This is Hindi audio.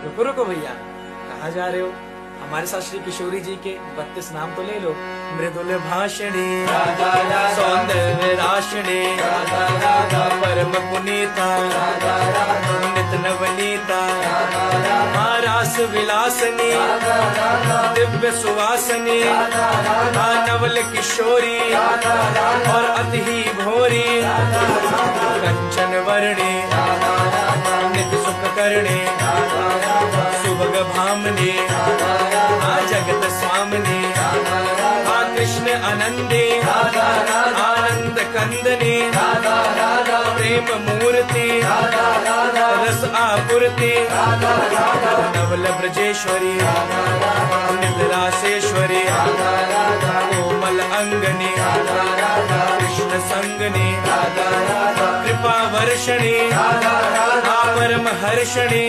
रुको रुको भैया, कहाँ जा रहे हो? हमारे साथ श्री किशोरी जी के 32 नाम तो ले लो। मृदुल भाषणी, सौंदर्य राशिणी, परम पुनीता, नित नवनीता, रास विलासनी, दिव्य सुवासनी, नवल किशोरी और अति ही भोरी, कंचन वर्णी, नित्य सुख करणी, सुभग भामनी, जगत स्वामिनी, कृष्ण आनंदी, आनंद कंदनी, प्रेम मूर्ति, रस आपूर्ति, नवल ब्रजेश्वरी, निद्रासेश्वरी, कोमल अंगनी, कृष्ण संगनी, कृपा वर्षणी, परम हर्षणी,